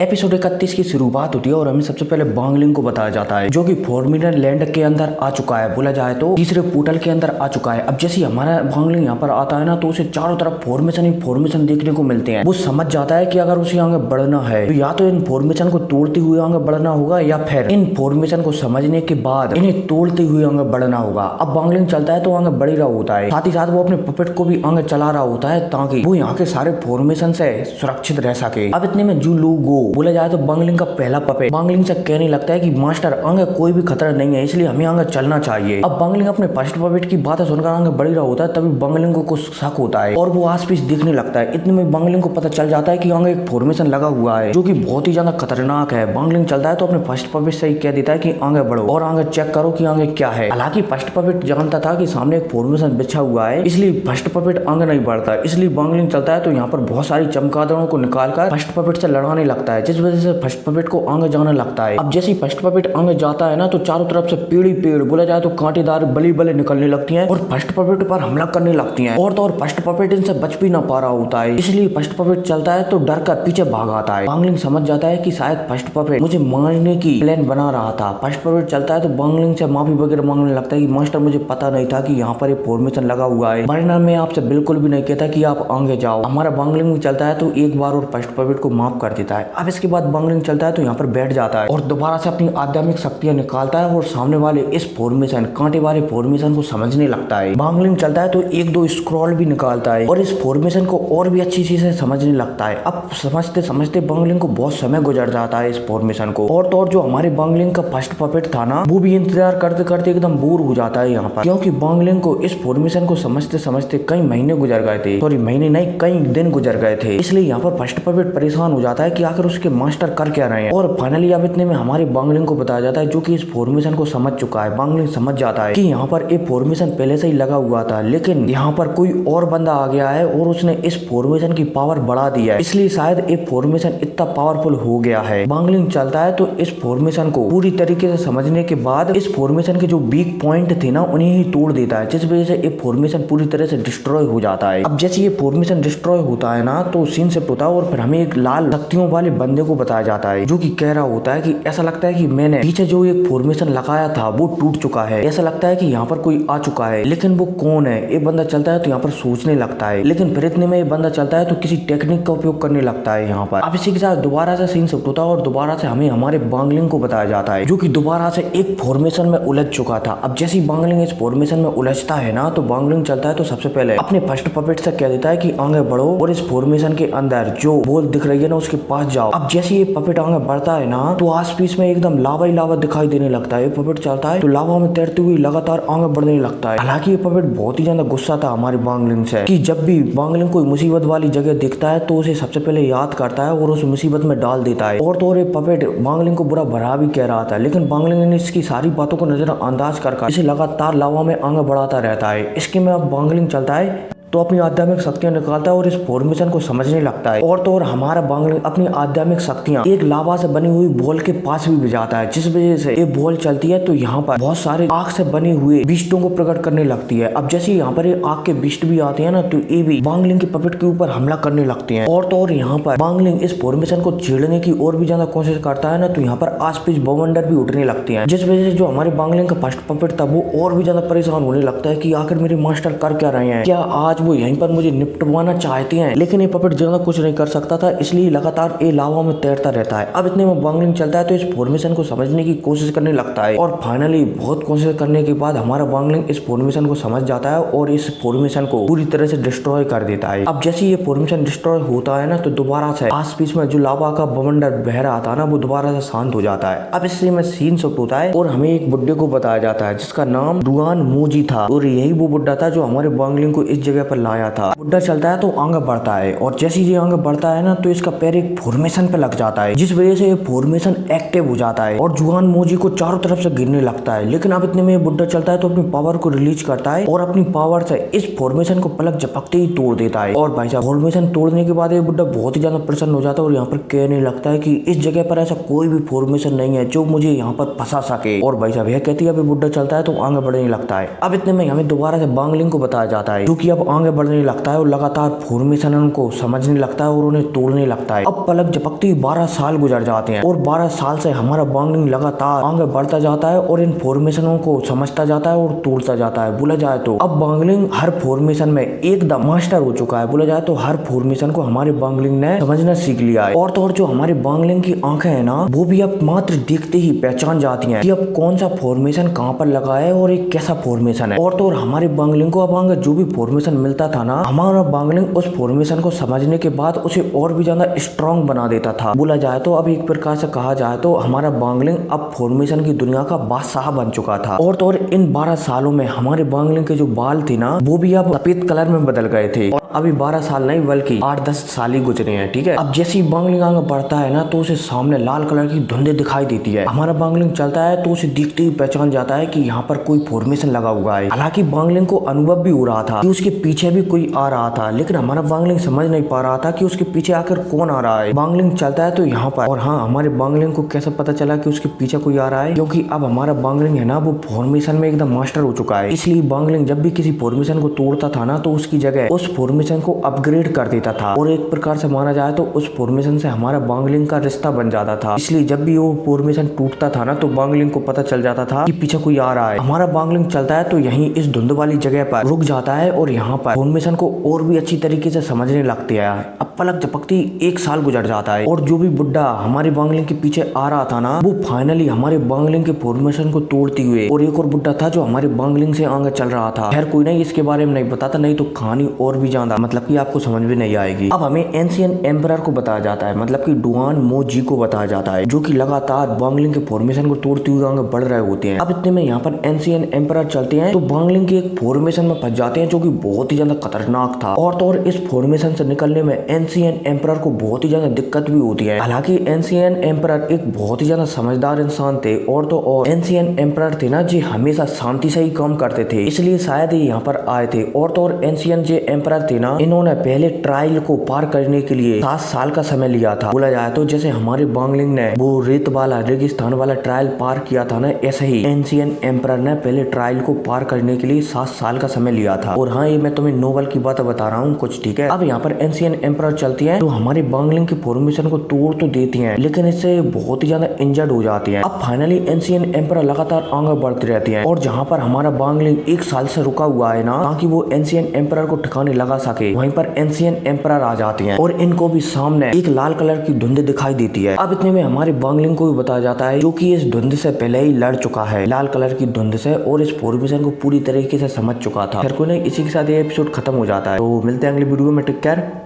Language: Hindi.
एपिसोड 31 की शुरुआत होती है और हमें सबसे पहले बांगलिंग को बताया जाता है जो कि फॉर्मिनर लैंड के अंदर आ चुका है। बोला जाए तो तीसरे पोर्टल के अंदर आ चुका है। अब जैसे हमारा बांगलिंग यहाँ पर आता है ना तो उसे चारों तरफ फॉर्मेशन ही फॉर्मेशन देखने को मिलते हैं। वो समझ जाता है कि अगर उसे आगे बढ़ना है तो या तो इन फॉर्मेशन को तोड़ते हुए आगे बढ़ना होगा या फिर इन फॉर्मेशन को समझने के बाद इन्हें तोड़ते हुए आगे बढ़ना होगा। अब बांगलिंग चलता है तो आगे बढ़ ही रहा होता है, साथ ही साथ वो अपने पपेट को भी आगे चला रहा होता है ताकि वो यहाँ के सारे फॉर्मेशन से सुरक्षित रह सके। अब इतने में जू लू गो बोला जाए तो बांगलिंग का पहला पपेट बांगलिंग से कहने लगता है कि मास्टर आगे कोई भी खतरा नहीं है, इसलिए हमें आगे चलना चाहिए। अब बांगलिंग अपने फर्स्ट पपेट की बातें सुनकर आगे बढ़ रहा होता है, तभी बांगलिंग को कुछ शक होता है और वो आस पास देखने लगता है। इतने में बांगलिंग को पता चल जाता है कि आगे एक फॉर्मेशन लगा हुआ है जो कि बहुत ही ज्यादा खतरनाक है। बांगलिंग चलता है तो अपने फर्स्ट पपेट से ही कह देता है कि आगे बढ़ो और आगे चेक करो कि आगे क्या है। हालांकि फर्स्ट पपेट जानता था कि सामने एक फॉर्मेशन बिछा हुआ है, इसलिए फर्स्ट पपेट आगे नहीं बढ़ता। इसलिए बांगलिंग चलता है तो यहाँ पर बहुत सारी चमगादड़ों को निकालकर फर्स्ट पपेट से लड़ाने लगता है, जिस वजह से फर्स्ट पपेट को आगे जाने लगता है। अब जैसे ही फर्स्ट पपेट आगे जाता है ना तो चारों तरफ से पेड़ ही पेड़ बोला जाए तो कांटेदार बली बले निकलने लगती हैं और फर्स्ट पपेट पर हमला करने लगती हैं। और तो और फर्स्ट पपेट इनसे बच भी ना पा रहा होता है, इसलिए फर्स्ट पपेट चलता है तो डर कर पीछे भाग आता है। बांगलिंग समझ जाता है कि शायद फर्स्ट पपेट मुझे मारने की प्लान बना रहा था। फर्स्ट पपेट चलता है तो बांगलिंग से माफी वगैरह मांगने लगता है कि मास्टर मुझे पता नहीं था कि यहाँ पर एक फॉर्मेशन लगा हुआ है, वरना मैं आपसे बिल्कुल भी नहीं कहता कि आप आगे जाओ। हमारा बांगलिंग चलता है तो एक बार और फर्स्ट पपेट को माफ कर देता है। अब इसके बाद बांगलिंग चलता है तो यहाँ पर बैठ जाता है और दोबारा से अपनी आध्यात्मिक शक्तियां निकालता है और सामने वाले इस फॉर्मेशन कांटे वाले फॉर्मेशन को समझने लगता है। बांगलिंग चलता है तो एक दो स्क्रॉल भी निकालता है और इस फॉर्मेशन को और भी अच्छी चीज से समझने लगता है। अब समझते समझते बांगलिंग को बहुत समय गुजर जाता है इस फॉर्मेशन को। और तो और जो हमारे बांगलिंग का फर्स्ट पपेट था ना वो भी इंतजार करते करते एकदम बोर हो जाता है यहाँ पर, क्योंकि बांगलिंग को इस फॉर्मेशन को समझते समझते कई महीने गुजर गए थे, सॉरी महीने नहीं कई दिन गुजर गए थे। इसलिए यहाँ पर फर्स्ट पपेट परेशान हो जाता है कि आखिर उसके मास्टर कर क्या रहे हैं। और फाइनली अब इतने में हमारे बांगलिंग को बताया जाता है जो कि इस फॉर्मेशन को समझ चुका है। बांगलिंग समझ जाता है कि यहाँ पर एक फॉर्मेशन पहले से ही लगा हुआ था, लेकिन यहाँ पर कोई और बंदा आ गया है और उसने इस फॉर्मेशन की पावर बढ़ा दी है, इसलिए शायद एक फॉर्मेशन इतना पावरफुल हो गया है। बांगलिंग चलता है तो इस फॉर्मेशन को पूरी तरीके से समझने के बाद इस फॉर्मेशन के जो वीक पॉइंट थे ना उन्हें ही तोड़ देता है, जिस वजह से ये फॉर्मेशन पूरी तरह से डिस्ट्रॉय हो जाता है। अब जैसे ये फॉर्मेशन डिस्ट्रॉय होता है ना तो सीन शिफ्ट होता है और फिर हमें एक लाल शक्तियों वाले बंदे को बताया जाता है जो कि कह रहा होता है कि ऐसा लगता है कि मैंने पीछे जो एक फॉर्मेशन लगाया था वो टूट चुका है, ऐसा लगता है कि यहाँ पर कोई आ चुका है, लेकिन वो कौन है। ये बंदा चलता है तो यहाँ पर सोचने लगता है, लेकिन फिर इतने में ये बंदा चलता है तो किसी टेक्निक का उपयोग करने लगता है यहाँ पर। अब इसी के साथ दोबारा से सीन शिफ्ट होता है और दोबारा से हमें हमारे बांगलिंग को बताया जाता है जो कि दोबारा से एक फॉर्मेशन में उलझ चुका था। अब जैसे ही बांगलिंग इस फॉर्मेशन में उलझता है ना तो बांगलिंग चलता है तो सबसे पहले अपने फर्स्ट पपेट से कह देता है कि आगे बढ़ो और इस फॉर्मेशन के अंदर जो बॉल दिख रही है ना उसके पास जाओ। अब जैसे ये पपेट आगे बढ़ता है ना तो आस पास में एकदम लावा ही लावा दिखाई देने लगता है। ये पपेट चलता है तो लावा में तैरते हुए लगातार आगे बढ़ने लगता है। हालांकि ये पपेट बहुत ही ज्यादा गुस्सा था हमारे बांगलिंग से कि जब भी बांगलिंग कोई मुसीबत वाली जगह दिखता है तो उसे सबसे पहले याद करता है और उस मुसीबत में डाल देता है। और तो और ये पपेट बांगलिंग को बुरा भरा भी कह रहा था, लेकिन बांगलिंग ने इसकी सारी बातों को नजरअंदाज कर इसे लगातार लावा में आगे बढ़ाता रहता है। इसके में अब बांगलिंग चलता है तो अपनी आध्यात्मिक शक्तियां निकालता है और इस फॉर्मेशन को समझने लगता है। और तो और हमारा बांगलिंग अपनी आध्यात्मिक शक्तियां एक लावा से बनी हुई बॉल के पास भी भिजाता है, जिस वजह से ये बॉल चलती है तो यहाँ पर बहुत सारे आग से बने हुए बीस्टों को प्रकट करने लगती है। अब जैसे यहाँ पर ये आग के बीस्ट भी आते हैं ना तो ये भी बांगलिंग के पपेट के ऊपर हमला करने लगते हैं। और तो और यहाँ पर बांगलिंग इस फॉर्मेशन को छेड़ने की और भी ज्यादा कोशिश करता है ना तो यहाँ पर आस पास बवंडर भी उठने लगते हैं, जिस वजह से जो हमारे बांगलिंग का फर्स्ट पपेट था वो और भी ज्यादा परेशान होने लगता है कि आखिर मेरे मास्टर कर क्या रहे हैं, क्या आज वो यहीं पर मुझे निपटवाना चाहते हैं। लेकिन ये पपेट ज्यादा कुछ नहीं कर सकता था, इसलिए लगातार ये लावा में तैरता रहता है। अब इतने में बांगलिंग चलता है तो इस फॉर्मेशन को समझने की कोशिश करने लगता है और फाइनली बहुत कोशिश करने के बाद हमारा बांगलिंग इस फॉर्मेशन को समझ जाता है और इस फॉर्मेशन को पूरी तरह से डिस्ट्रॉय कर देता है। अब जैसे ये फॉर्मेशन डिस्ट्रॉय होता है ना तो दोबारा से आस पास में जो लावा का बवंडर बह रहा था ना वो दोबारा से शांत हो जाता है। अब इससे में सीन शिफ्ट होता है और हमें एक बुड्ढे को बताया जाता है जिसका नाम डुआन मोजी था और यही वो बुड्ढा था जो हमारे बांगलिंग को इस जगह पर लाया था। बुड्ढा चलता है तो आगे बढ़ता है और जैसे ये आगे बढ़ता है ना तो इसका पैर एक फॉर्मेशन पे लग जाता है, जिस वजह से ये फॉर्मेशन एक्टिव हो जाता है और जुआन मोजी को चारों तरफ से गिरने लगता है। लेकिन अब इतने में ये बुड्ढा चलता है तो अपनी पावर को रिलीज करता है और अपनी पावर से इस फॉर्मेशन को पलक झपकते ही तोड़ देता है। और भाई साहब फॉर्मेशन तोड़ने के बाद ये बुड्ढा बहुत ही ज्यादा प्रसन्न हो जाता है और यहाँ पर कहने लगता है कि इस जगह पर ऐसा कोई भी फॉर्मेशन नहीं है जो मुझे यहाँ पर फंसा सके। और भाई साहब यह कहती है अभी बुड्ढा चलता है तो आगे बढ़ने लगता है। अब इतने में हमें दोबारा से बांगलिंग को बताया जाता है जो कि अब आगे बढ़ने लगता है और लगातार फॉर्मेशन उनको समझने लगता है और उन्हें तोड़ने लगता है। अब पलक झपकते ही 12 साल गुजर जाते हैं और 12 साल से हमारा बांगलिंग लगातार आगे बढ़ता जाता है और इन फॉर्मेशनों को समझता जाता है और तोड़ता जाता है। बोला जाए तो अब बांगलिंग हर फॉर्मेशन में एकदम मास्टर हो चुका है। बोला जाए तो हर फॉर्मेशन को हमारे बांगलिंग ने समझना सीख लिया है। और तो और जो हमारे बांगलिंग की आंखें है ना, वो भी अब मात्र देखते ही पहचान जाती हैं कि अब कौन सा फॉर्मेशन कहाँ पर लगा है और एक कैसा फॉर्मेशन है। और तो और हमारे बांगलिंग को अब आगे जो भी फॉर्मेशन मिलता था ना, हमारा बांगलिंग उस फॉर्मेशन को समझने के बाद उसे और भी ज्यादा स्ट्रॉन्ग बना देता था। बोला जाए तो अब एक प्रकार से कहा जाए तो हमारा बांगलिंग अब फॉर्मेशन की दुनिया का बादशाह बन चुका था। और तो और इन 12 सालों में हमारे बांगलिंग के जो बाल थे ना, वो भी अब सफेद कलर में बदल गए थे। और अभी 12 साल नहीं बल्कि 8-10 साल ही गुजरे हैं। ठीक है, अब जैसे ही बांगलिंग आगे बढ़ता है ना, तो उसे सामने लाल कलर की धुंधे दिखाई देती है। हमारा बांगलिंग चलता है तो उसे देखते ही पहचान जाता है कि यहाँ पर कोई फॉर्मेशन लगा हुआ है। हालांकि बांगलिंग को अनुभव भी हो रहा था कि उसके पीछे भी कोई आ रहा था, लेकिन हमारा बांगलिंग समझ नहीं पा रहा था कि उसके पीछे आकर कौन आ रहा है। बांगलिंग चलता है तो यहाँ पर, और हाँ, हमारे बांगलिंग को कैसे पता चला कि उसके पीछे कोई आ रहा है, क्योंकि अब हमारा बांगलिंग है ना, वो फॉर्मेशन में एकदम मास्टर हो चुका है। इसलिए बांगलिंग जब भी किसी फॉर्मेशन को तोड़ता था ना, तो उसकी जगह उस फॉर्मेशन को अपग्रेड कर देता था। और एक प्रकार से माना जाए तो उस फॉर्मेशन से हमारा बांगलिंग का रिश्ता बन जाता था। इसलिए जब भी वो फॉर्मेशन टूटता था ना, तो बांगलिंग को पता चल जाता था कि पीछे कोई आ रहा है। हमारा बांगलिंग चलता है तो यहीं इस धुंध वाली जगह पर रुक जाता है और यहाँ पर फॉर्मेशन को और भी अच्छी तरीके से समझने लगती है। अब पलक झपकती 1 साल गुजर जाता है और जो भी बुड्ढा हमारे बांगलिंग के पीछे आ रहा था ना, वो फाइनली हमारे बांगलिंग के फॉर्मेशन को तोड़ते हुए, और एक और बुड्ढा था जो हमारे बांगलिंग से आगे चल रहा था। खैर कोई नहीं, इसके बारे में नहीं बताता, नहीं तो कहानी और भी ज्यादा मतलब कि आपको समझ में नहीं आएगी। अब हमें एंशिएंट एम्परर को बताया जाता है, मतलब कि डुआन मो जी को बताया जाता है, जो कि लगातार बांगलिंग के फॉर्मेशन को तोड़ते हुए आगे बढ़ रहे होते हैं। अब इतने में यहाँ पर एंशिएंट एम्परर चलते हैं तो बांगलिंग के एक फॉर्मेशन में फंस जाते हैं, जो कि बहुत ही ज्यादा खतरनाक था। और तो और इस फॉर्मेशन से निकलने में एंशिएंट एम्परर को बहुत ही ज्यादा दिक्कत भी होती है। हालांकि एंशिएंट एम्परर एक बहुत ही ज्यादा समझदार इंसान थे, और तो और एंशिएंट एम्परर थे ना, जो हमेशा शांति से ही काम करते थे, इसलिए शायद ही यहाँ पर आए थे। और तो और एंशिएंट जो एम्परर थे ना, इन्होंने पहले ट्रायल को पार करने के लिए 7 साल का समय लिया था। बोला जाए तो जैसे हमारे बांगलिंग ने वो रेत वाला रेगिस्तान वाला ट्रायल पार किया था ना, ऐसे ही एंशिएंट एम्परर ने पहले ट्रायल को पार करने के लिए 7 साल का समय लिया था। और हाँ, ये मैं तुम्हें नोवेल की बात बता रहा हूँ कुछ। ठीक है, अब यहाँ पर एंशिएंट एम्परर चलती है तो हमारे बांगलिंग की फॉर्मेशन को तोड़ तो देती है, लेकिन इससे बहुत ही ज्यादा इंजर्ड हो जाती है। अब फाइनली एंशिएंट एम्परर लगातार आगे बढ़ती रहती है, और जहाँ पर हमारा बांगलिंग 1 साल से रुका हुआ है ना, ताकि वो एंशिएंट एम्परर को ठिकाने लगा सके, वहीं पर एंशिएंट एम्परर आ जाती हैं और इनको भी सामने एक लाल कलर की धुंध दिखाई देती है। अब इतने में हमारे बांगलिंग को भी बताया जाता है, जो कि इस धुंध से पहले ही लड़ चुका है, लाल कलर की धुंध से, और इस फॉर्मेशन को पूरी तरीके से समझ चुका था। फिर कोई नहीं, इसी के साथ ये एपिसोड खत्म हो जाता है। तो मिलते हैं अगली वीडियो में। Take care.